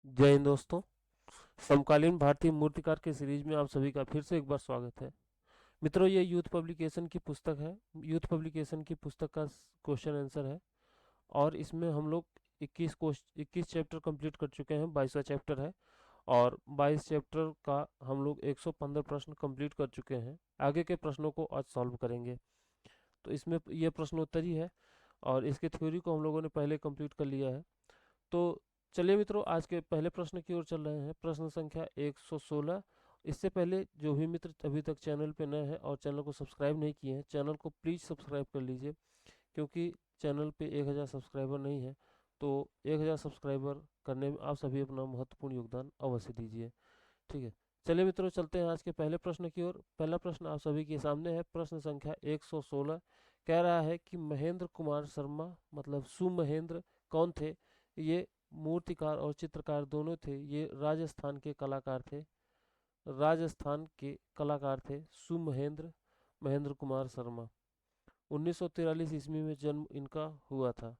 जय हिंद दोस्तों। समकालीन भारतीय मूर्तिकार के सीरीज में आप सभी का फिर से एक बार स्वागत है। मित्रों, ये यूथ पब्लिकेशन की पुस्तक है। यूथ पब्लिकेशन की पुस्तक का क्वेश्चन आंसर है और इसमें हम लोग 21 चैप्टर कंप्लीट कर चुके हैं। 22वां चैप्टर है और 22 चैप्टर का हम लोग 115 प्रश्न कंप्लीट कर चुके हैं। आगे के प्रश्नों को आज सॉल्व करेंगे। तो इसमें ये प्रश्नोत्तरी है और इसके थ्योरी को हम लोगों ने पहले कंप्लीट कर लिया है। तो चलिए मित्रों, आज के पहले प्रश्न की ओर चल रहे हैं। प्रश्न संख्या 116। इससे पहले जो भी मित्र अभी तक चैनल पे नए हैं और चैनल को सब्सक्राइब नहीं किए हैं, चैनल को प्लीज़ सब्सक्राइब कर लीजिए, क्योंकि चैनल पे 1000 सब्सक्राइबर नहीं है। तो 1000 सब्सक्राइबर करने में आप सभी अपना महत्वपूर्ण योगदान अवश्य दीजिए। ठीक है, चलिए मित्रों, चलते हैं आज के पहले प्रश्न की ओर। पहला प्रश्न आप सभी के सामने है। प्रश्न संख्या 116 कह रहा है कि महेंद्र कुमार शर्मा मतलब सुमहेंद्र कौन थे। ये मूर्तिकार और चित्रकार दोनों थे। ये राजस्थान के कलाकार थे। राजस्थान के कलाकार थे सुमहेंद्र महेंद्र कुमार शर्मा। 1943 ईस्वी में जन्म इनका हुआ था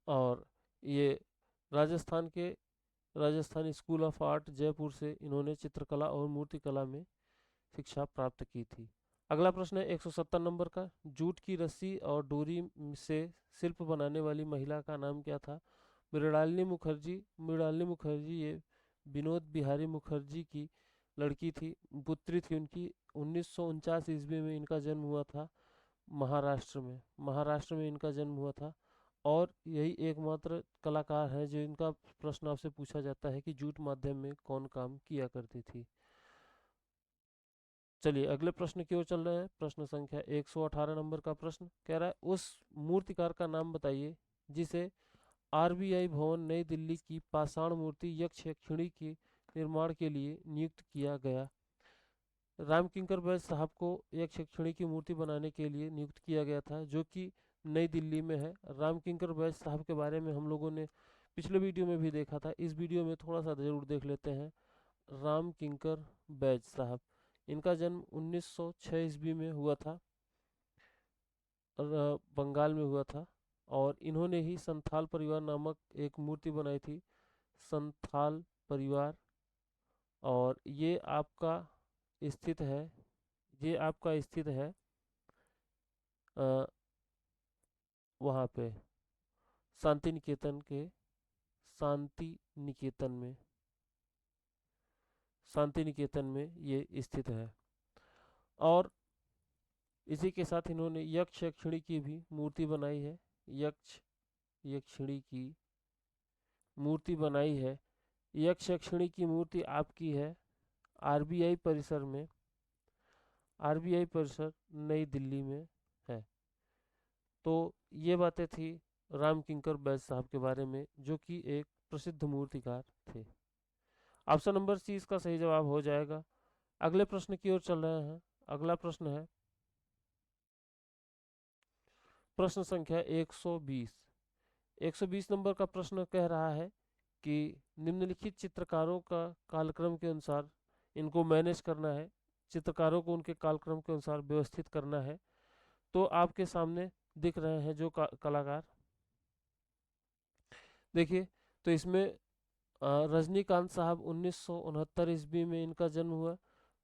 और ये राजस्थान के Rajasthan school of art Jaipur से इन्होंने चित्रकला और मूर्तिकला में शिक्षा प्राप्त की थी। अगला प्रश्न है 170 नंबर का। जूट की रस्सी और डोरी से शिल्प बनाने वाली महिला का नाम क्या था। मृणालिनी मुखर्जी। मृणालिनी मुखर्जी ये विनोद बिहारी मुखर्जी की लड़की थी, पुत्री थी उनकी। 1949 ईस्वी में इनका जन्म हुआ था महाराष्ट्र में इनका जन्म हुआ था। और यही एकमात्र कलाकार है जो इनका प्रश्न आपसे पूछा जाता है कि जूट माध्यम में कौन काम किया करती थी। चलिए अगले प्रश्न की ओर चल रहे हैं। प्रश्न संख्या 118 नंबर का प्रश्न कह रहा है उस मूर्तिकार का नाम बताइए जिसे आरबीआई भवन नई दिल्ली की पाषाण मूर्ति यक्ष यक्षिणी के निर्माण के लिए नियुक्त किया गया। राम किंकर बैज साहब को यक्ष यक्षिणी की मूर्ति बनाने के लिए नियुक्त किया गया था, जो कि नई दिल्ली में है। राम किंकर बैज साहब के बारे में हम लोगों ने पिछले वीडियो में भी देखा था। इस वीडियो में थोड़ा सा जरूर देख लेते हैं। राम किंकर बैज साहब, इनका जन्म 1906 ईस्वी में हुआ था और बंगाल में हुआ था। और इन्होंने ही संथाल परिवार नामक एक मूर्ति बनाई थी, संथाल परिवार। और ये आपका स्थित है अ, वहाँ पे शांति निकेतन के शांति निकेतन में शांति निकेतन में ये स्थित है। और इसी के साथ इन्होंने यक्ष यक्षिणी की भी मूर्ति बनाई है। यक्ष यक्षिणी की मूर्ति बनाई है। यक्ष यक्षिणी की मूर्ति आपकी है आरबीआई परिसर में। आरबीआई परिसर नई दिल्ली में है। तो ये बातें थी राम किंकर बैज साहब के बारे में, जो कि एक प्रसिद्ध मूर्तिकार थे। ऑप्शन नंबर सी इसका सही जवाब हो जाएगा। अगले प्रश्न की ओर चल रहे हैं। अगला प्रश्न है प्रश्न संख्या 120। 120 नंबर का प्रश्न कह रहा है कि निम्नलिखित चित्रकारों का कालक्रम के अनुसार इनको मैनेज करना है। चित्रकारों को उनके कालक्रम के अनुसार व्यवस्थित करना है। तो आपके सामने दिख रहे हैं जो कलाकार, देखिए। तो इसमें रजनीकांत साहब 1969 ईस्वी में इनका जन्म हुआ।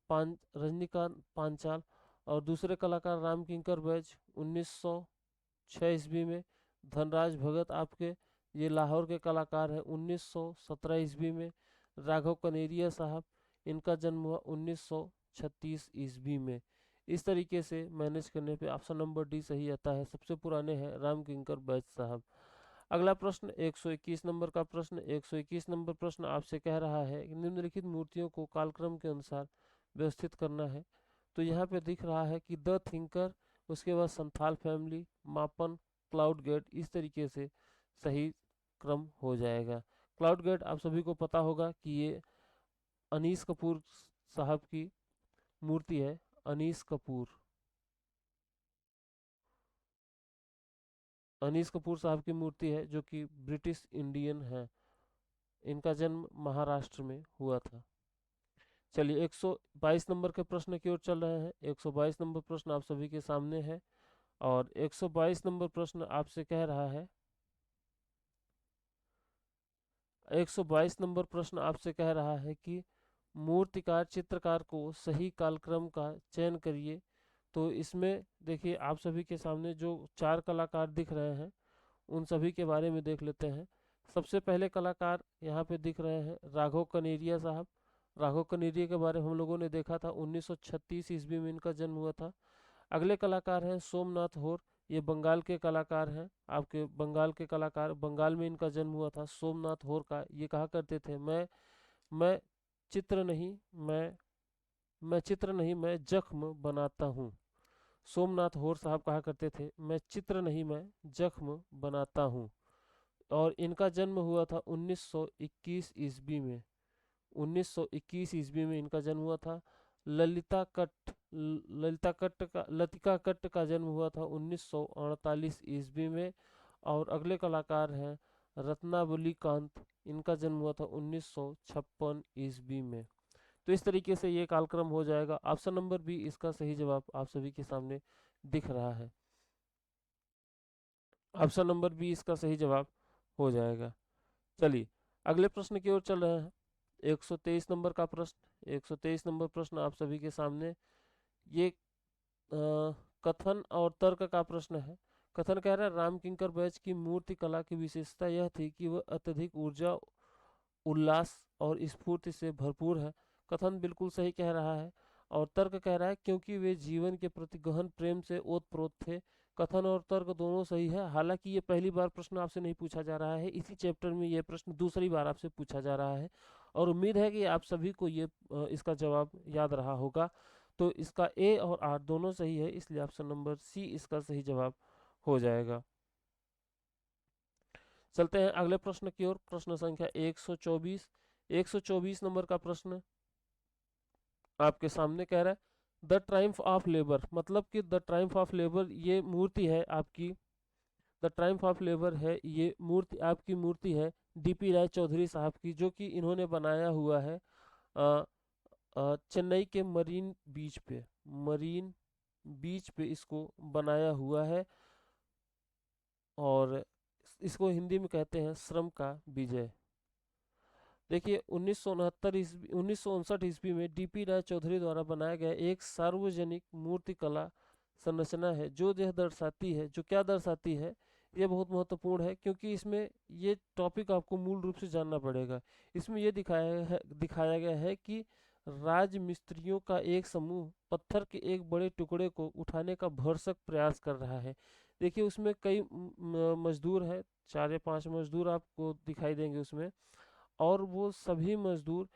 रजनीकांत पांचाल। और दूसरे कलाकार राम किंकर बैज 1906 ईस्वी में। धनराज भगत आपके ये लाहौर के कलाकार हैं 1917 ईस्वी में। राघव कनेरिया साहब, इनका जन्म हुआ 1936 ईस्वी में। इस तरीके से मैनेज करने पे ऑप्शन नंबर डी सही आता है। सबसे पुराने हैं राम किंकर बैज साहब। अगला प्रश्न 121 नंबर का प्रश्न। 121 नंबर प्रश्न आपसे कह रहा है कि निम्नलिखित मूर्तियों को कालक्रम के अनुसार व्यवस्थित करना है। तो यहाँ पे दिख रहा है कि द थिंकर, उसके बाद संथाल फैमिली, मापन, क्लाउड गेट, इस तरीके से सही क्रम हो जाएगा। क्लाउड गेट आप सभी को पता होगा कि ये अनीस कपूर साहब की मूर्ति है। अनीस कपूर अनीस कपूर साहब की मूर्ति है, जो कि ब्रिटिश इंडियन है। इनका जन्म महाराष्ट्र में हुआ था। चलिए 122 नंबर के प्रश्न की ओर चल रहे हैं। 122 नंबर प्रश्न आप सभी के सामने है और 122 नंबर प्रश्न आपसे कह रहा है 122 नंबर प्रश्न आपसे कह रहा है कि मूर्तिकार चित्रकार को सही कालक्रम का चयन करिए। तो इसमें देखिए आप सभी के सामने जो चार कलाकार दिख रहे हैं उन सभी के बारे में देख लेते हैं। सबसे पहले कलाकार यहाँ पे दिख रहे हैं राघव कनेरिया साहब। राघव कनेरिया के बारे में हम लोगों ने देखा था, 1936 ईस्वी में इनका जन्म हुआ था। अगले कलाकार हैं सोमनाथ होर। ये बंगाल के कलाकार हैं, आपके बंगाल के कलाकार। बंगाल में इनका जन्म हुआ था सोमनाथ होर का। ये कहा करते थे मैं चित्र नहीं मैं चित्र नहीं मैं जख्म बनाता हूँ। सोमनाथ होर साहब कहा करते थे मैं चित्र नहीं मैं जख्म बनाता हूँ। और इनका जन्म हुआ था 1921 ईस्वी में। 1921 ईस्वी में इनका जन्म हुआ था। लतिका कट्ट का जन्म हुआ था 1948 ईस्वी में। और अगले कलाकार हैं रत्नावली कांत। इनका जन्म हुआ था 1956 ईस्वी में। तो इस तरीके से ये कालक्रम हो जाएगा। ऑप्शन नंबर बी इसका सही जवाब आप सभी के सामने दिख रहा है। ऑप्शन नंबर बी इसका सही जवाब हो जाएगा। चलिए अगले प्रश्न की ओर चल रहे हैं। 123 नंबर का प्रश्न। 123 नंबर प्रश्न आप सभी के सामने। ये कथन और तर्क का प्रश्न है। कथन कह रहा है राम किंकर बैच की मूर्ति कला की विशेषता यह थी कि वह अत्यधिक ऊर्जा, उल्लास और स्फूर्ति से भरपूर है। कथन बिल्कुल सही कह रहा है। और तर्क कह रहा है क्योंकि वे जीवन के प्रति गहन प्रेम से ओतप्रोत थे। कथन और तर्क दोनों सही है। हालांकि ये पहली बार प्रश्न आपसे नहीं पूछा जा रहा है, इसी चैप्टर में ये प्रश्न दूसरी बार आपसे पूछा जा रहा है। और उम्मीद है कि आप सभी को ये इसका जवाब याद रहा होगा। तो इसका ए और आर दोनों सही है, इसलिए ऑप्शन नंबर सी इसका सही जवाब हो जाएगा। चलते हैं अगले प्रश्न की ओर। प्रश्न संख्या 124। 124 नंबर का प्रश्न आपके सामने कह रहा है द ट्रायम्फ ऑफ लेबर। मतलब कि द ट्रायम्फ ऑफ लेबर ये मूर्ति है आपकी। द ट्रायम्फ ऑफ लेबर है ये मूर्ति, आपकी मूर्ति है डीपी राय चौधरी साहब की, जो कि इन्होंने बनाया हुआ है चेन्नई के मरीन बीच पे इसको बनाया हुआ है। और इसको हिंदी में कहते हैं श्रम का विजय। देखिए 1959 ईस्वी में डीपी राय चौधरी द्वारा बनाया गया एक सार्वजनिक मूर्तिकला संरचना है जो यह दर्शाती है, जो क्या दर्शाती है, ये बहुत महत्वपूर्ण है क्योंकि इसमें ये टॉपिक आपको मूल रूप से जानना पड़ेगा। इसमें ये दिखाया गया है कि राज मिस्त्रियों का एक समूह पत्थर के एक बड़े टुकड़े को उठाने का भरसक प्रयास कर रहा है। देखिए उसमें कई मजदूर हैं, 4 या 5 मजदूर आपको दिखाई देंगे उसमें। और वो सभी मजदूर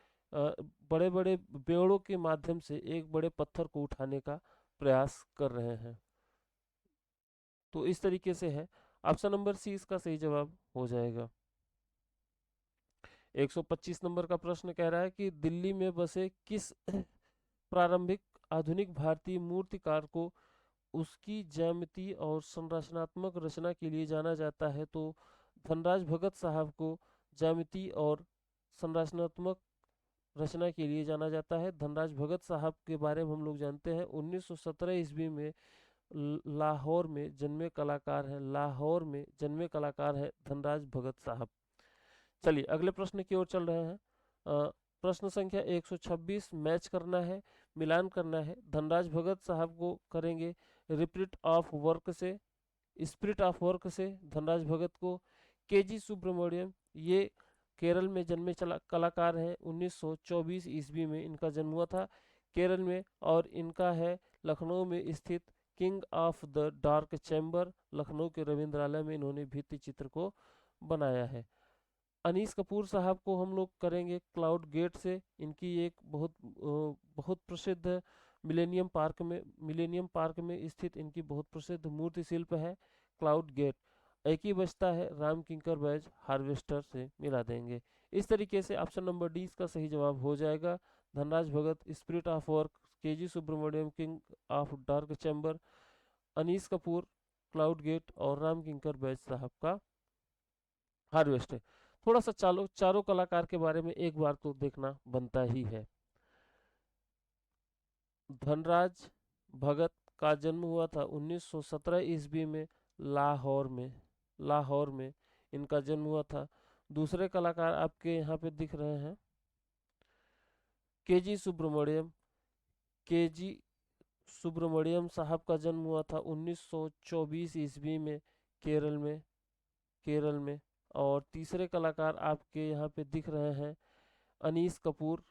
बड़े बड़े बेड़ों के माध्यम से एक बड़े पत्थर को उठाने का प्रयास कर रहे हैं। तो इस तरीके से है। ऑप्शन नंबर सी इसका सही जवाब हो जाएगा। 125 नंबर का प्रश्न कह रहा है कि दिल्ली में बसे किस प्रारंभिक आधुनिक भारतीय मूर्तिकार को उसकी ज्यामिति और संरचनात्मक रचना के लिए जाना जाता है। तो धनराज भगत साहब को ज्यामिति और संरचनात्मक रचना के लिए जाना जाता है। धनराज भगत साहब के बारे में हम लोग जानते हैं 1917 ईस्वी में लाहौर में जन्मे कलाकार हैं। लाहौर में जन्मे कलाकार हैं धनराज भगत साहब। चलिए अगले प्रश्न की ओर चल रहे हैं। प्रश्न संख्या 126 मैच करना है, मिलान करना है। धनराज भगत साहब को करेंगे रिप्रिट ऑफ वर्क से, स्पिरिट ऑफ वर्क से धनराज भगत को। केजी सुब्रमण्यम ये केरल में जन्मे कलाकार हैं। 1924 ईस्वी में इनका जन्म हुआ था केरल में। और इनका है लखनऊ में स्थित king of the dark chamber, Lucknow के रविंद्रालय में इन्होंने भित्ति चित्र को बनाया है। अनीस कपूर साहब को हम लोग करेंगे क्लाउड गेट से। इनकी एक बहुत प्रसिद्ध मिलेनियम पार्क में स्थित इनकी बहुत प्रसिद्ध मूर्ति शिल्प है क्लाउड गेट। एक ही बचता है राम किंकर बैज हार्वेस्टर से मिला देंगे। इस तरीके से ऑप्शन नंबर डी इसका सही जवाब हो जाएगा। Dhanraj Bhagat spirit of work, KG Subramanyam king of dark chamber, Anees Kapoor cloud gate और राम किंकर बैज साहब का हार्वेस्टर। थोड़ा सा चारों कलाकार के बारे में एक बार तो देखना बनता ही है। धनराज भगत का जन्म हुआ था 1917 ईस्वी में लाहौर में इनका जन्म हुआ था। दूसरे कलाकार आपके यहाँ पे दिख रहे हैं केजी सुब्रमण्यम। केजी सुब्रमण्यम साहब का जन्म हुआ था 1924 ईस्वी में, केरल में। केरल में। और तीसरे कलाकार आपके यहाँ पे दिख रहे हैं अनीस कपूर।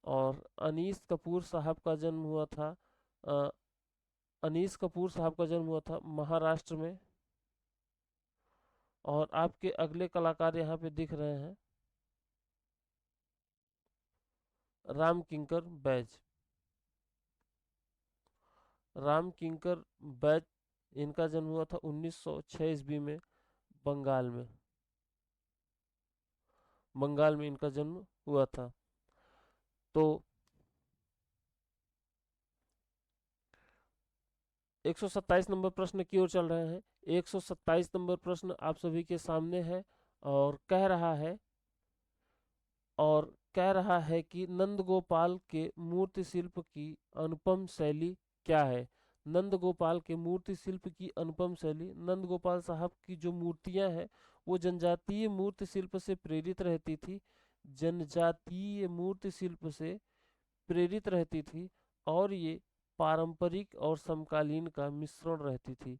और अनीस कपूर साहब का जन्म हुआ था अ, अनीस कपूर साहब का जन्म हुआ था महाराष्ट्र में। और आपके अगले कलाकार यहाँ पे दिख रहे हैं राम किंकर बैज। राम किंकर बैज, इनका जन्म हुआ था 1906 ईस्वी में, बंगाल में। बंगाल में इनका जन्म हुआ था। तो 127 नंबर प्रश्न की ओर चल रहे हैं। 127 नंबर प्रश्न आप सभी के सामने है और कह रहा है कि नंदगोपाल के मूर्ति शिल्प की अनुपम शैली क्या है। नंदगोपाल के मूर्ति शिल्प की अनुपम शैली, नंदगोपाल साहब की जो मूर्तियां हैं वो जनजातीय मूर्ति शिल्प से प्रेरित रहती थी। जनजातीय मूर्ति शिल्प से प्रेरित रहती थी और ये पारंपरिक और समकालीन का मिश्रण रहती थी।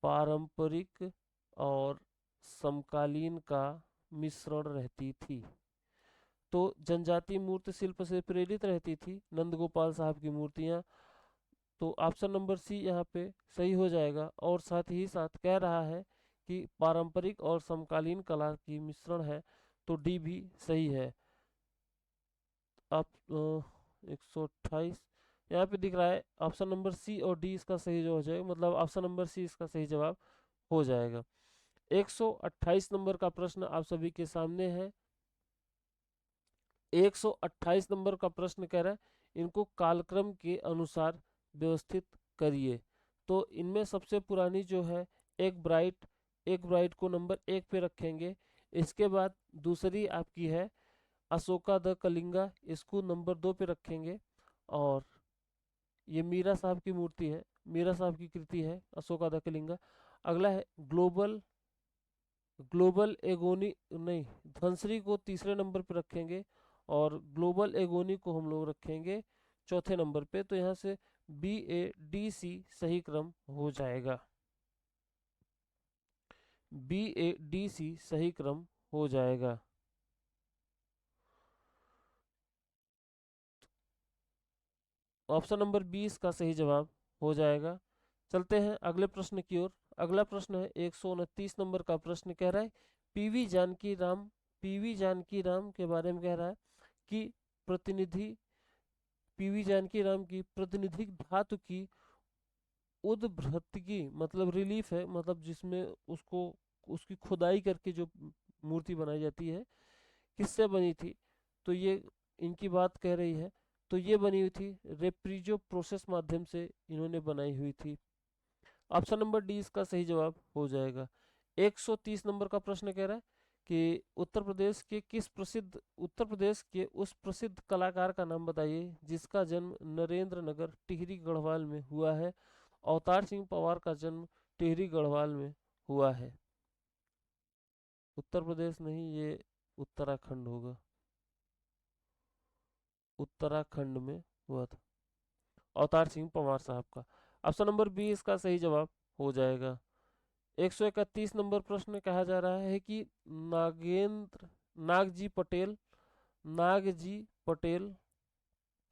पारंपरिक और समकालीन का मिश्रण रहती थी। तो जनजातीय मूर्ति शिल्प से प्रेरित रहती थी नंदगोपाल साहब की मूर्तियां। तो ऑप्शन नंबर सी यहाँ पे सही हो जाएगा। और साथ ही साथ कह रहा है कि पारंपरिक और समकालीन कला की मिश्रण है, तो डी भी सही है। आप 128 यहाँ पे दिख रहा है, ऑप्शन नंबर सी और डी इसका सही जो हो जाएगा, मतलब ऑप्शन नंबर सी इसका सही जवाब हो जाएगा। 128 नंबर का प्रश्न आप सभी के सामने है। 128 नंबर का प्रश्न कह रहा है इनको कालक्रम के अनुसार व्यवस्थित करिए। तो इनमें सबसे पुरानी जो है एक ब्राइट को नंबर 1 पे रखेंगे। इसके बाद दूसरी आपकी है अशोका द कलिंगा, इसको नंबर 2 पे रखेंगे। और ये मीरा साहब की मूर्ति है, मीरा साहब की कृति है अशोका द कलिंगा। अगला है ग्लोबल ग्लोबल एगोनी, नहीं, धनश्री को तीसरे नंबर पे रखेंगे और ग्लोबल एगोनी को हम लोग रखेंगे चौथे नंबर पे। तो यहाँ से बी ए डी सी सही क्रम हो जाएगा। बी ए डी सी सही क्रम हो जाएगा। ऑप्शन नंबर 20 का सही जवाब हो जाएगा। चलते हैं अगले प्रश्न की ओर। अगला प्रश्न है 129 नंबर का प्रश्न कह रहा है पीवी जानकी राम, पीवी जानकी राम के बारे में कह रहा है कि प्रतिनिधि पीवी जानकी राम की प्रतिनिधि धातु की उद्भृतगी, मतलब रिलीफ है, मतलब जिसमें उसको उसकी खुदाई करके जो मूर्ति बनाई जाती है, किससे बनी थी। तो ये इनकी बात कह रही है। तो ये बनी हुई थी रेप्रीजो प्रोसेस माध्यम से इन्होंने बनाई हुई थी। ऑप्शन नंबर डी इसका सही जवाब हो जाएगा। 130 नंबर का प्रश्न कह रहा है कि उत्तर प्रदेश के उस प्रसिद्ध कलाकार का नाम बताइए जिसका जन्म नरेंद्र नगर टिहरी गढ़वाल में हुआ है। अवतार सिंह पवार का जन्म टिहरी गढ़वाल में हुआ है। उत्तर प्रदेश नहीं, ये उत्तराखंड होगा। उत्तराखंड में हुआ था अवतार सिंह पवार साहब का। ऑप्शन नंबर बी इसका सही जवाब हो जाएगा। 131 नंबर प्रश्न कहा जा रहा है कि नागेंद्र नागजी पटेल, नागजी पटेल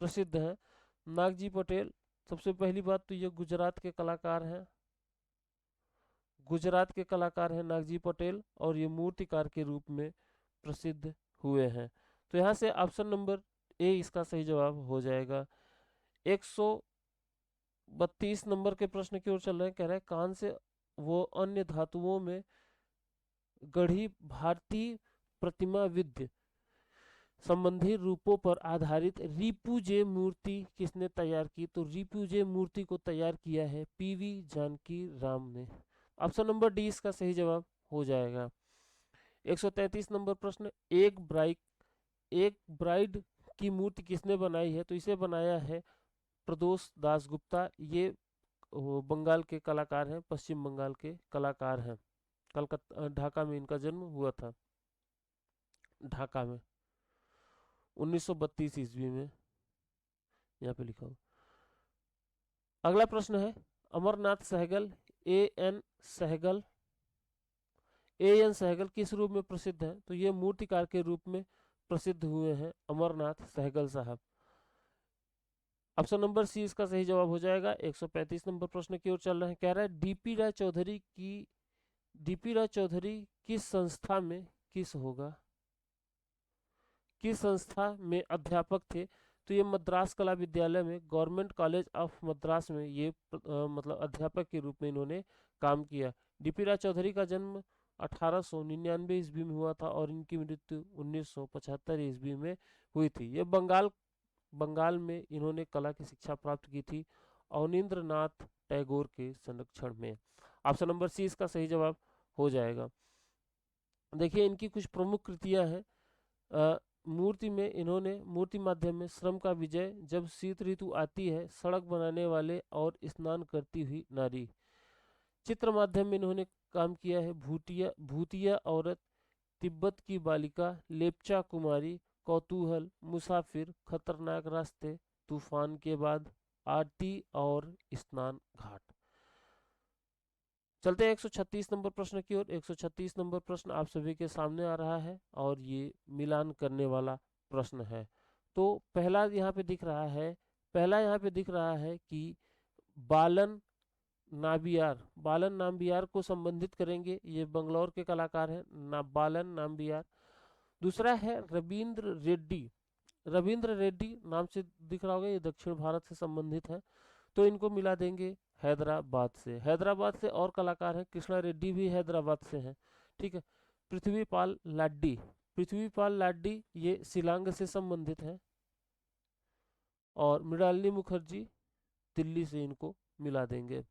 प्रसिद्ध हैं। नागजी पटेल, सबसे पहली बात तो ये गुजरात के कलाकार हैं। गुजरात के कलाकार हैं नागजी पटेल और ये मूर्तिकार के रूप में प्रसिद्ध हुए हैं। तो यहाँ से ऑप्शन नंबर ए इसका सही जवाब हो जाएगा। 132 नंबर के प्रश्न की ओर चल रहे हैं। कह रहे हैं कान से वो अन्य धातुओं में गढ़ी भारतीय प्रतिमा विद्य संबंधी रूपों पर आधारित रिपुजे मूर्ति किसने तैयार की। तो रिपुजे मूर्ति को तैयार किया है पीवी जानकी राम ने। ऑप्शन नंबर डी इसका सही जवाब हो जाएगा। 133 नंबर प्रश्न एक ब्राइड की मूर्ति किसने बनाई है। तो इसे बनाया है प्रदोष दासगुप्ता। ये वो बंगाल के कलाकार हैं, पश्चिम बंगाल के कलाकार हैं। कलकत्ता ढाका में इनका जन्म हुआ था। ढाका में 1932 ईस्वी में, यहाँ पे लिखा हो। अगला प्रश्न है, अमरनाथ सहगल सहगल सहगल किस रूप में प्रसिद्ध है? तो ये मूर्तिकार के रूप में प्रसिद्ध हुए हैं अमरनाथ सहगल साहब। ऑप्शन नंबर सी इसका सही जवाब हो जाएगा। 135 नंबर प्रश्न की ओर चल रहे हैं। कह रहा है डीपी राय चौधरी किस संस्था में किस संस्था में अध्यापक थे? तो ये मद्रास कला विद्यालय में, गवर्नमेंट कॉलेज ऑफ मद्रास में ये मतलब अध्यापक के रूप में इन्होंने काम किया। डीपी राय चौधरी का जन्म 1899 ईस्वी में हुआ था और इनकी मृत्यु 1975 ईस्वी में हुई थी। ये बंगाल में इन्होंने कला की शिक्षा प्राप्त की थी अवनींद्र नाथ टैगोर के संरक्षण में। ऑप्शन नंबर सी इसका सही जवाब हो जाएगा। देखिए इनकी कुछ प्रमुख कृतियां हैं। मूर्ति में इन्होंने मूर्ति माध्यम में श्रम का विजय, जब शीत ऋतु आती है, सड़क बनाने वाले और स्नान करती हुई नारी। चित्र माध्यम में इन्होंने काम किया है भूतिया औरत, तिब्बत की बालिका, लेप्चा कुमारी, कौतूहल, मुसाफिर, खतरनाक रास्ते, तूफान के बाद, आरती और स्नान घाट। चलते हैं 136 नंबर प्रश्न की ओर। 136 नंबर प्रश्न आप सभी के सामने आ रहा है और ये मिलान करने वाला प्रश्न है। तो पहला यहाँ पे दिख रहा है कि बालन नाम्बियार को संबंधित करेंगे। ये बंगलौर के कलाकार हैं बालन नाम्बियार। दूसरा है रविंद्र रेड्डी नाम से दिख रहा होगा, ये दक्षिण भारत से संबंधित है, तो इनको मिला देंगे हैदराबाद से और कलाकार हैं, कृष्णा रेड्डी भी हैदराबाद से हैं। ठीक है। पृथ्वीपाल लाड्डी ये शिलांग से संबंधित है और मृणालिनी मुखर्जी दिल्ली से, इनको मिला देंगे।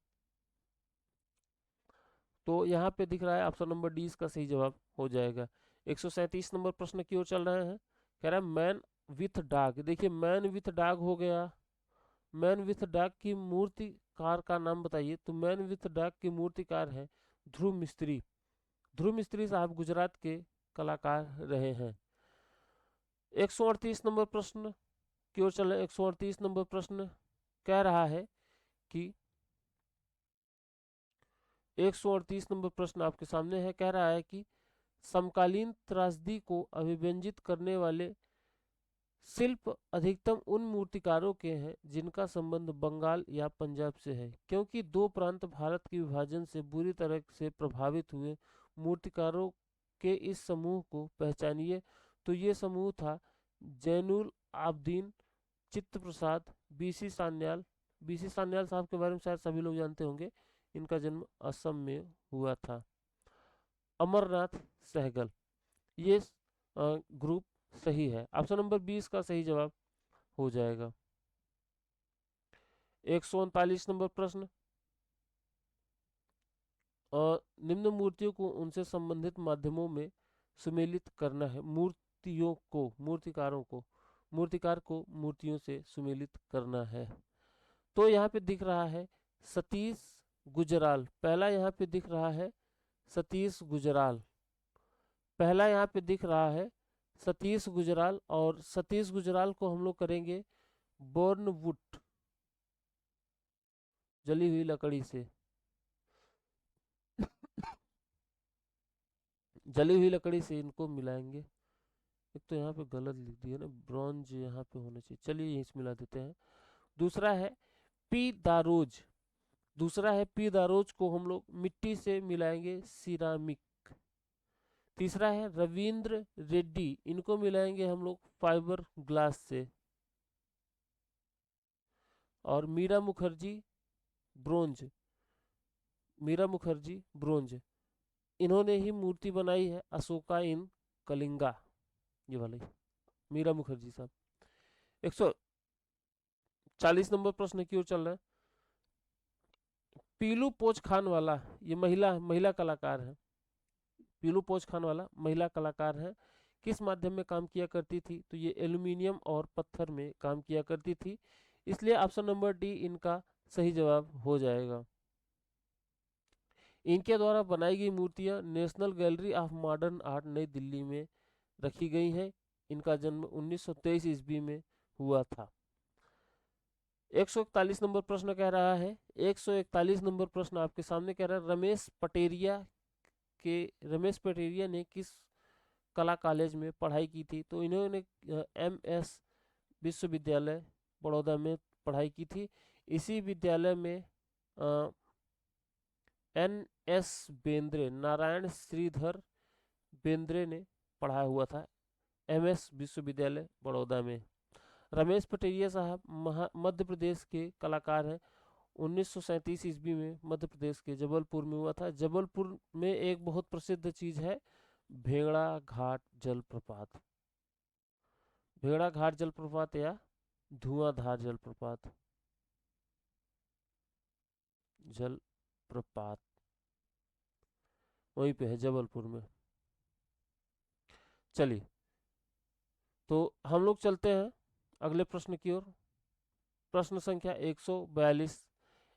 तो यहाँ पे दिख रहा है ऑप्शन नंबर डी इसका सही जवाब हो जाएगा। 137 नंबर प्रश्न की ओर चल रहे हैं। कह रहा है मैन विथ डॉग। देखिए मैन विथ डॉग हो गया। मैन विथ डॉग की मूर्तिकार का नाम बताइए। तो मैन विथ डॉग की मूर्तिकार है ध्रुव मिस्त्री साहब गुजरात के कलाकार रहे हैं। 138 नंबर प्रश्न की ओर चल रहे। 138 नंबर प्रश्न कह रहा है कि 138 नंबर प्रश्न आपके सामने है। कह रहा है कि समकालीन त्रासदी को अभिव्यंजित करने वाले शिल्प अधिकतम उन मूर्तिकारों के हैं जिनका संबंध बंगाल या पंजाब से है, क्योंकि दो प्रांत भारत के विभाजन से बुरी तरह से प्रभावित हुए मूर्तिकारों के इस समूह को पहचानिए। तो ये समूह था जैनुल आबदीन, चित्त प्रसाद, बीसी सान्याल साहब के बारे में शायद सभी लोग जानते होंगे, इनका जन्म असम में हुआ था। अमरनाथ सहगल, ये ग्रुप सही है। ऑप्शन नंबर 20 का सही जवाब हो जाएगा। 139 नंबर प्रश्न, निम्न मूर्तियों को उनसे संबंधित माध्यमों में सुमेलित करना है। मूर्तिकार को मूर्तियों से सुमेलित करना है। तो यहाँ पे दिख रहा है सतीश गुजराल। पहला यहाँ पे दिख रहा है सतीश गुजराल, और सतीश गुजराल को हम लोग करेंगे बर्नवुड, जली हुई लकड़ी से। इनको मिलाएंगे। एक तो यहाँ पे गलत लिख दिया ना, ब्रॉन्ज यहाँ पे होना चाहिए, चलिए यहीं से मिला देते हैं। दूसरा है पी दारोज को हम लोग मिट्टी से मिलाएंगे, सिरामिक। तीसरा है रविंद्र रेड्डी, इनको मिलाएंगे हम लोग फाइबर ग्लास से। और मीरा मुखर्जी ब्रोंज, इन्होंने ही मूर्ति बनाई है अशोका इन कलिंगा, ये वाली मीरा मुखर्जी साहब। 140 नंबर प्रश्न की ओर चल रहा है। पीलू पोच खान वाला, ये महिला कलाकार है। पीलू पोच खान वाला महिला कलाकार है, किस माध्यम में काम किया करती थी? तो ये एल्यूमिनियम और पत्थर में काम किया करती थी, इसलिए ऑप्शन नंबर डी इनका सही जवाब हो जाएगा। इनके द्वारा बनाई गई मूर्तियां national gallery of modern art नई दिल्ली में रखी गई हैं। इनका जन्म 1923 ईस्वी में हुआ था। 141 नंबर प्रश्न कह रहा है, 141 नंबर प्रश्न आपके सामने कह रहा है, रमेश पटेरिया ने किस कला कॉलेज में पढ़ाई की थी? तो इन्होंने MS विश्वविद्यालय बड़ौदा में पढ़ाई की थी। इसी विद्यालय में NS बेंद्रे, नारायण श्रीधर बेंद्रे ने पढ़ाया हुआ था MS विश्वविद्यालय बड़ौदा में। रमेश पटेरिया साहब मध्य प्रदेश के कलाकार हैं। 1937 ईस्वी में मध्य प्रदेश के जबलपुर में हुआ था। जबलपुर में एक बहुत प्रसिद्ध चीज है, भेड़ा घाट जलप्रपात। भेड़ा घाट जलप्रपात या धुआंधार जलप्रपात, जलप्रपात वहीं पे है जबलपुर में। चलिए, तो हम लोग चलते हैं अगले प्रश्न की ओर। प्रश्न संख्या 142।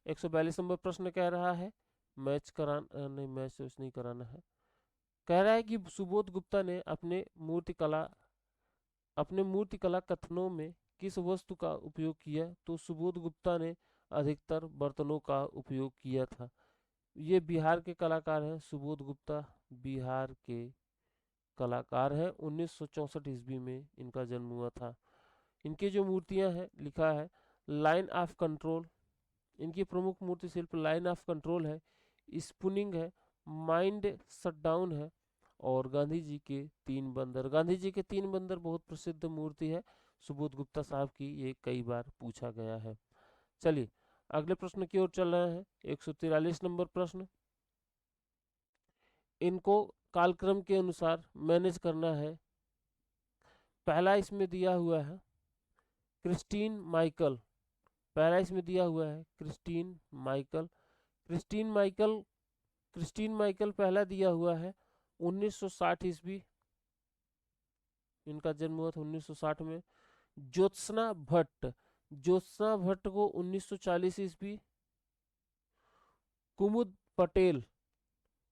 142 नंबर प्रश्न कह रहा है, नहीं, मैच नहीं कराना है। कह रहा है कि सुबोध गुप्ता ने अपने मूर्तिकला कथनों में किस वस्तु का उपयोग किया? तो सुबोध गुप्ता ने अधिकतर बर्तनों का उपयोग किया था। ये बिहार के कलाकार हैं, सुबोध गुप्ता बिहार के कलाकार हैं। 1964 ईस्वी में इनका जन्म हुआ था। इनकी जो मूर्तियां हैं, लिखा है लाइन ऑफ कंट्रोल। इनकी प्रमुख मूर्ति शिल्प लाइन ऑफ कंट्रोल है, स्पूनिंग है, माइंड शटडाउन है और गांधी जी के तीन बंदर। गांधी जी के तीन बंदर बहुत प्रसिद्ध मूर्ति है सुबोध गुप्ता साहब की, ये कई बार पूछा गया है। चलिए अगले प्रश्न की ओर चल रहे हैं। 143 नंबर प्रश्न, इनको कालक्रम के अनुसार मैनेज करना है। पहला इसमें दिया हुआ है क्रिस्टीन माइकल। पहला इसमें दिया हुआ है Christine Michael. Christine Michael Christine Michael पहला दिया हुआ है 1960 ईस्वी, इनका जन्म हुआ था 1960 में। ज्योत्सना भट्ट को 1940 ईस्वी। कुमुद पटेल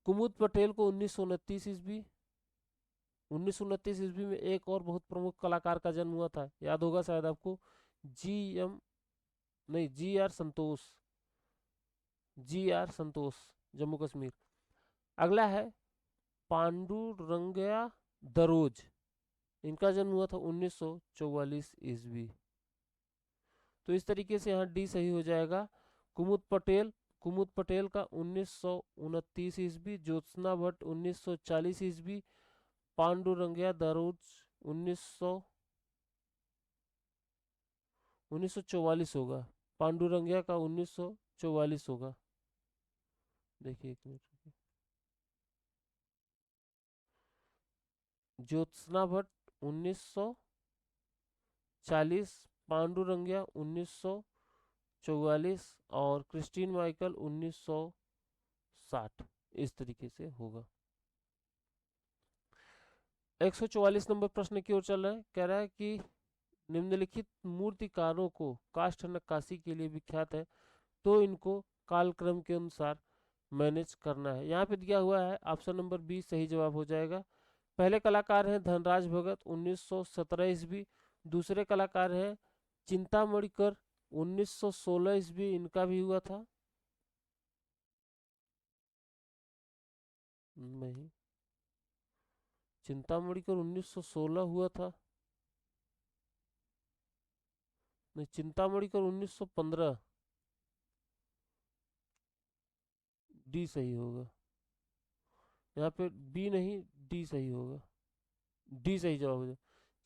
कुमुद पटेल को 1929 ईस्वी। 1929 ईस्वी में एक और बहुत प्रमुख कलाकार का जन्म हुआ था, याद होगा शायद आपको, जी आर संतोष, जम्मू कश्मीर। अगला है पांडुरंगया दरोज। इनका जन्म हुआ था 1944 ईस्वी। तो इस तरीके से यहाँ डी सही हो जाएगा। कुमुद पटेल का 1929 ईस्वी, ज्योत्सना भट्ट 1940 ईस्वी, पांडुरंगया दरोज 1944 होगा। पांडुरंगया का 1944 होगा। देखिए एक मिनट, ज्योत्सना भट्ट 1940, पांडुरंगया 1944 और क्रिस्टीन माइकल 1960, इस तरीके से होगा। 144 नंबर प्रश्न की ओर चल रहा है। कह रहा है कि निम्नलिखित मूर्तिकारों को काष्ठ नक्काशी के लिए विख्यात है, तो इनको कालक्रम के अनुसार मैनेज करना है। यहाँ पे दिया हुआ है ऑप्शन नंबर बी सही जवाब हो जाएगा। पहले कलाकार हैं धनराज भगत 1917 ईस्वी। दूसरे कलाकार हैं चिंतामणिकर 1916 ईस्वी, इनका भी हुआ था। नहीं, चिंतामणिकर 1916 हुआ था। नहीं, चिंतामणिकर 1915। डी सही होगा यहाँ पे, बी नहीं डी सही होगा। डी सही जवाब हो जाए।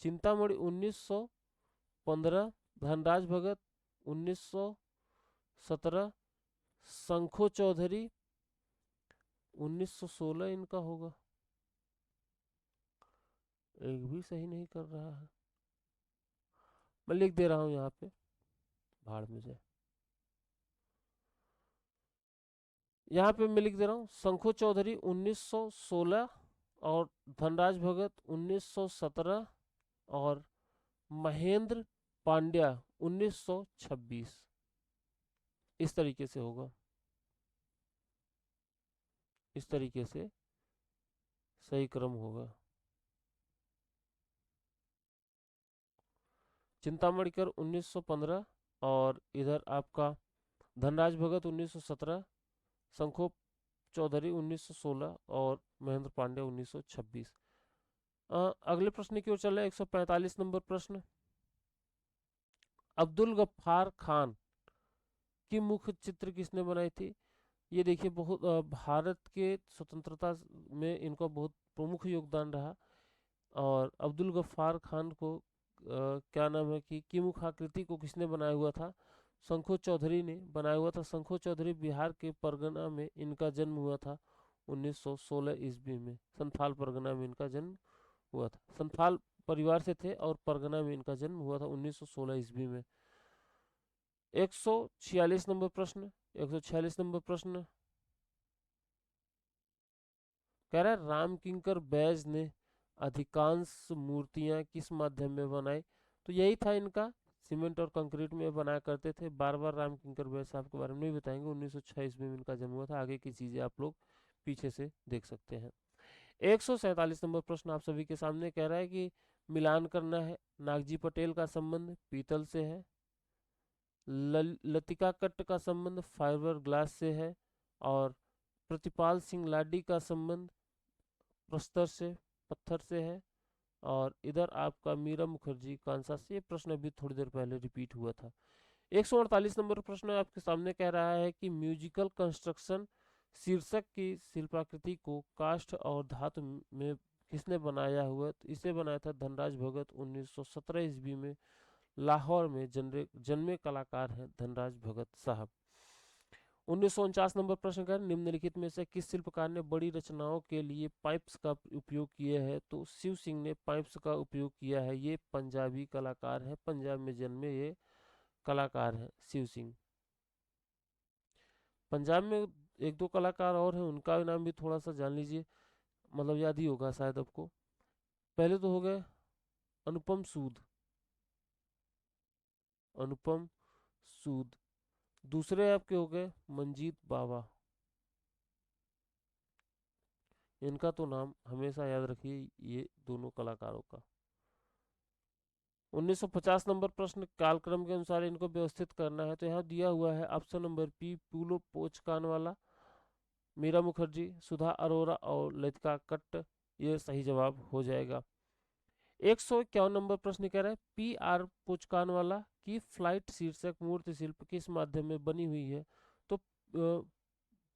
चिंतामणि 1915, धनराज भगत 1917, शंखो चौधरी 1916 इनका होगा। एक भी सही नहीं कर रहा है। मैं लिख दे रहा हूं यहाँ पे, भाड़ में जाए। यहाँ पे मैं लिख दे रहा हूँ शंखो चौधरी 1916 और धनराज भगत 1917 और महेंद्र पांड्या 1926, इस तरीके से होगा। इस तरीके से सही क्रम होगा। चिंतामणिकर 1915, और इधर आपका धनराज भगत 1917, शंखो चौधरी 1916 और महेंद्र पांडे 1926। अगले प्रश्न की ओर चल रहे हैं, 145 नंबर प्रश्न। अब्दुल गफ्फार खान की मुख्य चित्र किसने बनाई थी? ये देखिए, बहुत भारत के स्वतंत्रता में इनका बहुत प्रमुख योगदान रहा। और अब्दुल गफ्फार खान को क्या नाम है कि मुखाकृति को किसने बनाया हुआ था? शंखो चौधरी ने बनाया हुआ था। शंखो चौधरी बिहार के परगना में इनका जन्म हुआ था 1916 ईस्वी में। संथाल परगना में इनका जन्म हुआ था। संथाल परिवार से थे और परगना में इनका जन्म हुआ था 1916 ईस्वी में। 146 नंबर प्रश्न। 146 नंबर प्रश्न कह रहा है, राम किंकर बैज ने अधिकांश मूर्तियां किस माध्यम में बनाई? तो यही था इनका, सीमेंट और कंक्रीट में बनाया करते थे। बार बार राम किंकर बैज साहब के बारे में नहीं बताएंगे। 1906 ईस्वी में इनका जन्म हुआ था। आगे की चीजें आप लोग पीछे से देख सकते हैं। 147 नंबर प्रश्न आप सभी के सामने कह रहा है कि मिलान करना है। नागजी पटेल का संबंध पीतल से है। लतिका कट्ट का संबंध फाइबर ग्लास से है। और प्रतिपाल सिंह लाडी का संबंध प्रस्तर से, पत्थर से है। और इधर आपका मीरा मुखर्जी कांसा से। ये प्रश्न अभी थोड़ी देर पहले रिपीट हुआ था। 148 नंबर प्रश्न आपके सामने कह रहा है कि म्यूजिकल कंस्ट्रक्शन शीर्षक की शिल्पाकृति को काष्ठ और धातु में किसने बनाया हुआ? तो इसे बनाया था धनराज भगत 1917 ईस्वी में। लाहौर में जन्मे कलाकार हैं धनराज भगत साहब। 1949 नंबर प्रश्न का, निम्नलिखित में से किस शिल्पकार ने बड़ी रचनाओं के लिए पाइप्स का उपयोग किया है? तो शिव सिंह ने पाइप्स का उपयोग किया है। ये पंजाबी कलाकार है, पंजाब में जन्मे ये कलाकार हैं शिव सिंह। पंजाब में एक दो कलाकार और हैं, उनका नाम भी थोड़ा सा जान लीजिए, मतलब याद ही होगा शायद आपको। पहले तो हो गए अनुपम सूद, अनुपम सूद। दूसरे आपके हो गए मंजीत बावा। इनका तो नाम हमेशा याद रखिए, ये दोनों कलाकारों का। 1950 नंबर प्रश्न, कालक्रम के अनुसार इनको व्यवस्थित करना है। तो यहाँ दिया हुआ है ऑप्शन नंबर पी, पूलो पोचकान वाला, मीरा मुखर्जी, सुधा अरोरा और लतिका कट्ट। ये सही जवाब हो जाएगा। 151 नंबर प्रश्न कह रहा है, पी आर पुचकान वाला की फ्लाइट शीर्षक मूर्ति शिल्प किस माध्यम में बनी हुई है? तो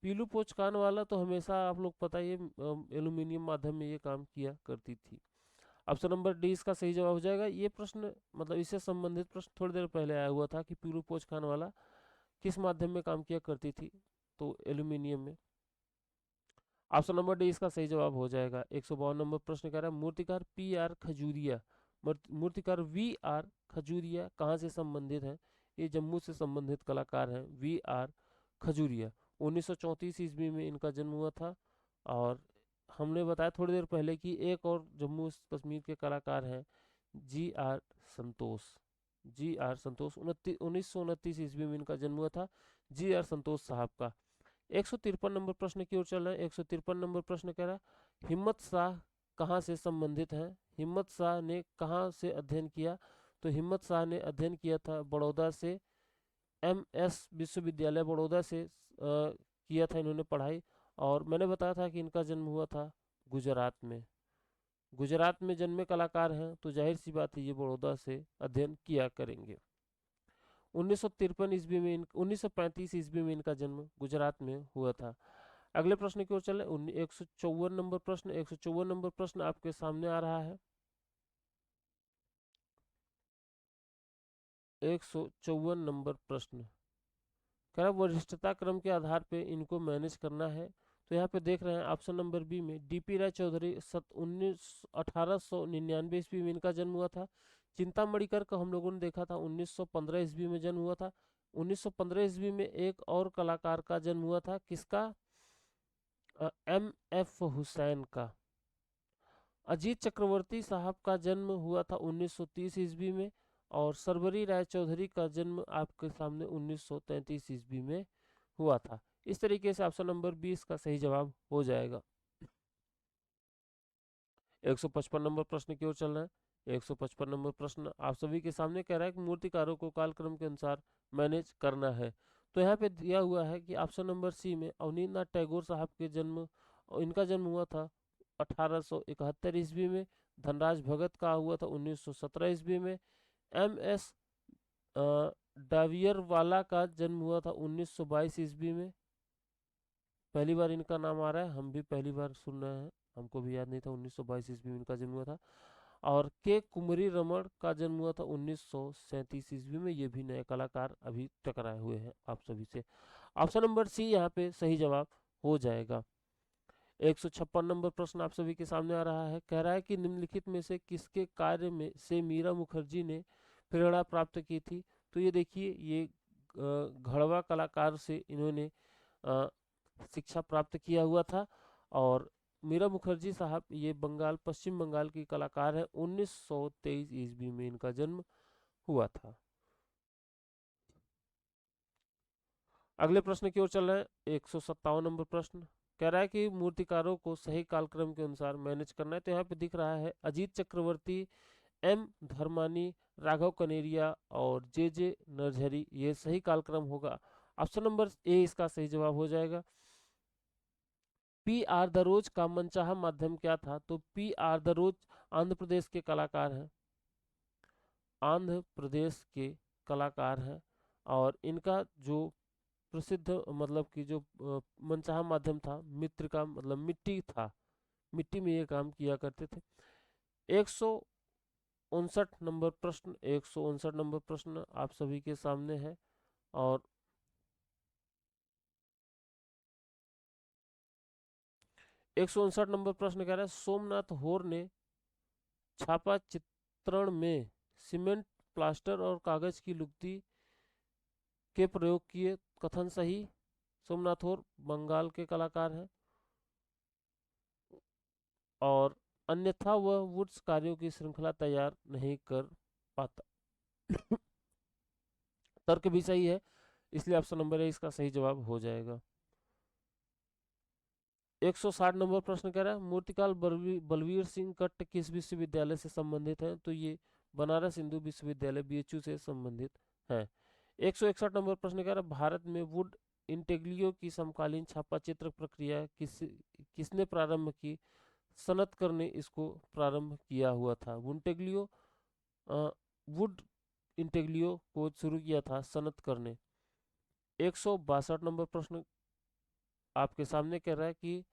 पीलू पोचकान वाला तो हमेशा आप लोग पता ही, एल्यूमिनियम माध्यम में ये काम किया करती थी। ऑप्शन नंबर डी इसका सही जवाब हो जाएगा। ये प्रश्न, मतलब इससे संबंधित प्रश्न थोड़ी देर पहले आया हुआ था कि पीलू पोचकान वाला किस माध्यम में काम किया करती थी? तो एल्यूमिनियम में। ऑप्शन नंबर डी इसका सही जवाब हो जाएगा। 152 नंबर प्रश्न कह रहा है, मूर्तिकार पी आर खजूरिया, मूर्तिकार वी आर खजूरिया कहाँ से संबंधित हैं? ये जम्मू से संबंधित कलाकार हैं, वी आर खजूरिया। 1934 ईस्वी में इनका जन्म हुआ था। और हमने बताया थोड़ी देर पहले कि एक और जम्मू कश्मीर के कलाकार हैं, जी आर संतोष। जी आर संतोष 1929 ईस्वी में इनका जन्म हुआ था, जी आर संतोष साहब का। 153 नंबर प्रश्न की ओर चल रहे हैं। 153 नंबर प्रश्न कह रहा है, हिम्मत शाह कहाँ से संबंधित हैं? हिम्मत शाह ने कहाँ से अध्ययन किया? तो हिम्मत शाह ने अध्ययन किया था बड़ौदा से, एमएस विश्वविद्यालय बड़ौदा से किया था इन्होंने पढ़ाई। और मैंने बताया था कि इनका जन्म हुआ था गुजरात में। गुजरात में जन्मे कलाकार हैं, तो जाहिर सी बात है ये बड़ौदा से अध्ययन किया करेंगे। 1953 ईस्वी में 1935 ईस्वी में इनका जन्म गुजरात में हुआ था। अगले प्रश्न की ओर चले। 154 नंबर प्रश्न। 154 नंबर प्रश्न आपके सामने आ रहा है। 154 नंबर प्रश्न कह रहा, वरिष्ठता क्रम के आधार पे इनको मैनेज करना है। तो यहाँ पे देख रहे हैं ऑप्शन नंबर बी में डीपी राय चौधरी 1899 ईस्वी में इनका जन्म हुआ था। चिंतामणिकर को हम लोगों ने देखा था 1915 ईस्वी में जन्म हुआ था। 1915 ईस्वी में एक और कलाकार का जन्म हुआ था, किसका? एम एफ हुसैन का। अजीत चक्रवर्ती साहब का जन्म हुआ था 1930 ईस्वी में। और सरवरी राय चौधरी का जन्म आपके सामने 1933 ईस्वी में हुआ था। इस तरीके से ऑप्शन नंबर 20 का सही जवाब हो जाएगा। 155 नंबर प्रश्न की ओर चल रहे हैं। 155 नंबर प्रश्न आप सभी के सामने कह रहा है कि मूर्तिकारों को कालक्रम के अनुसार मैनेज करना है। तो यहाँ पे दिया हुआ है कि ऑप्शन नंबर सी में अवनींद्रनाथ टैगोर साहब के जन्म, इनका जन्म हुआ था 1871 ईस्वी में। धनराज भगत का हुआ था 1917 ईस्वी में। एम एस डावियरवाला का जन्म हुआ था 1922 ईस्वी में। पहली बार इनका नाम आ रहा है, हम भी पहली बार सुन रहे हैं, हमको भी याद नहीं था 1922 ईस्वी में इनका जन्म हुआ था। और के कुमरी रमण का जन्म हुआ था 1937 ईस्वी में। ये भी नए कलाकार अभी टकराए हुए हैं आप सभी से। ऑप्शन नंबर सी यहाँ पे सही जवाब हो जाएगा। 156 नंबर प्रश्न आप सभी के सामने आ रहा है, कह रहा है कि निम्नलिखित में से किसके कार्य में से मीरा मुखर्जी ने प्रेरणा प्राप्त की थी। तो ये देखिए, ये घड़वा कलाकार से इन्होंने शिक्षा प्राप्त किया हुआ था। और मीरा मुखर्जी साहब ये पश्चिम बंगाल की कलाकार है। 1923 ईस्वी में इनका जन्म हुआ था। अगले प्रश्न की ओर चल रहे हैं। 157 नंबर प्रश्न कह रहा है कि मूर्तिकारों को सही कालक्रम के अनुसार मैनेज करना है। तो यहाँ पे दिख रहा है अजीत चक्रवर्ती, एम धर्मानी, राघव कनेरिया और जे नरझरी, ये सही कालक्रम होगा। ऑप्शन नंबर ए इसका सही जवाब हो जाएगा। पी आर दरोज का मनचाहा माध्यम क्या था। तो पी आर दरोज आंध्र प्रदेश के कलाकार हैं, आंध्र प्रदेश के कलाकार हैं। और इनका जो प्रसिद्ध मतलब कि जो मनचाहा माध्यम था, मित्र का मतलब मिट्टी था, मिट्टी में ये काम किया करते थे। 159 नंबर प्रश्न, 159 नंबर प्रश्न आप सभी के सामने है। और 159 नंबर प्रश्न कह रहा है सोमनाथ होर ने छापा चित्रण में सीमेंट, प्लास्टर और कागज की लुगदी के प्रयोग किए, कथन सही। सोमनाथ होर बंगाल के कलाकार हैं और अन्यथा वह वुड्स कार्यों की श्रृंखला तैयार नहीं कर पाता। तर्क भी सही है, इसलिए ऑप्शन नंबर ए इसका सही जवाब हो जाएगा। 160 नंबर प्रश्न कह रहा है मूर्तिकार बलवीर सिंह कट्ट किस विश्वविद्यालय से संबंधित है। तो ये बनारस हिंदू विश्वविद्यालय बीएचयू से संबंधित है। 161 नंबर प्रश्न कह रहा है भारत में वुड इंटेग्लियो की समकालीन छापा चित्र प्रक्रिया किसने प्रारंभ की। सनतकर ने इसको प्रारंभ किया हुआ था। वुड इंटेग्लियो को शुरू किया था सनतकर ने। 162 नंबर प्रश्न आपके सामने कह रहा है कि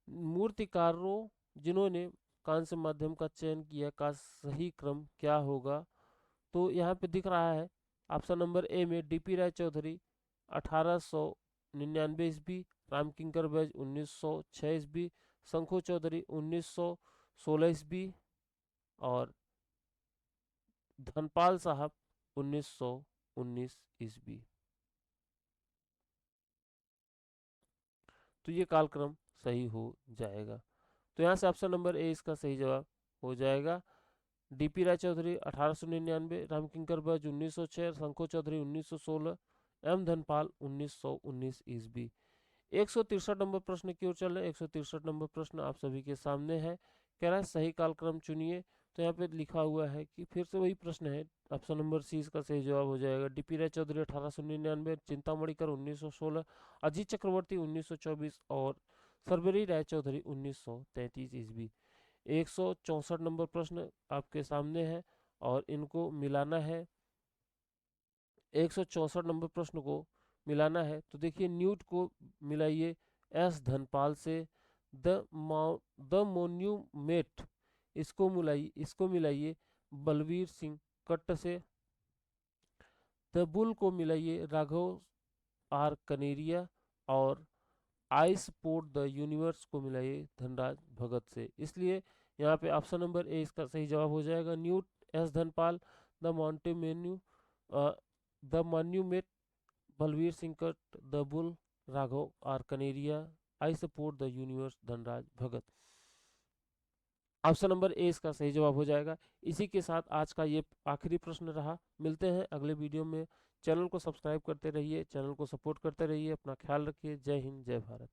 मूर्तिकारों जिन्होंने कांस्य माध्यम का चयन किया का सही क्रम क्या होगा। तो यहाँ पे दिख रहा है ऑप्शन नंबर ए में डीपी राय चौधरी 1899 ईस्वी, रामकिंकर बैज 1906 ईस्वी, शंखु चौधरी 1916 ईस्वी और धनपाल साहब 1919 ईस्वी। तो ये कालक्रम सही हो जाएगा। तो यहाँ से ऑप्शन नंबर ए इसका सही जवाब हो जाएगा। डीपी राय चौधरी 1899, रामकिंकर बैज 1906, शंखु चौधरी 1916, एम धनपाल 1919 ईस्वी। 163 नंबर प्रश्न की ओर चल रहे हैं। 163 नंबर प्रश्न आप सभी के सामने है, कह रहा है सही कालक्रम चुनिए। तो यहाँ पे लिखा हुआ है कि फिर से वही प्रश्न है, ऑप्शन नंबर सी इसका सही जवाब हो जाएगा। डीपी राय चौधरी 1899, चिंतामणिकर 1916, अजीत चक्रवर्ती 1924 और सर्वरी राय चौधरी 1933 ईस्वी। 164 नंबर प्रश्न आपके सामने है और इनको मिलाना है। 164 नंबर प्रश्न को मिलाना है तो देखिए न्यूट को मिलाइए एस धनपाल से। द मोन्यूमेंट इसको मिलाइए बलवीर सिंह कट्ट से। द बुल को मिलाइए राघव आर कनेरिया और आई सपोर्ट द यूनिवर्स को मिलाइए धनराज भगत से। इसलिए यहाँ पे ऑप्शन नंबर ए इसका सही जवाब हो जाएगा। न्यूट S Dhanpal, the monument, the monument Balbir Singh Katt, the bull Raghav R Kaneria, I support the universe Dhanraj Bhagat. Option number A इसका सही जवाब हो जाएगा। इसी के साथ आज का ये आखिरी प्रश्न रहा। मिलते हैं अगले वीडियो में। चैनल को सब्सक्राइब करते रहिए, चैनल को सपोर्ट करते रहिए, अपना ख्याल रखिए। जय हिंद, जय भारत।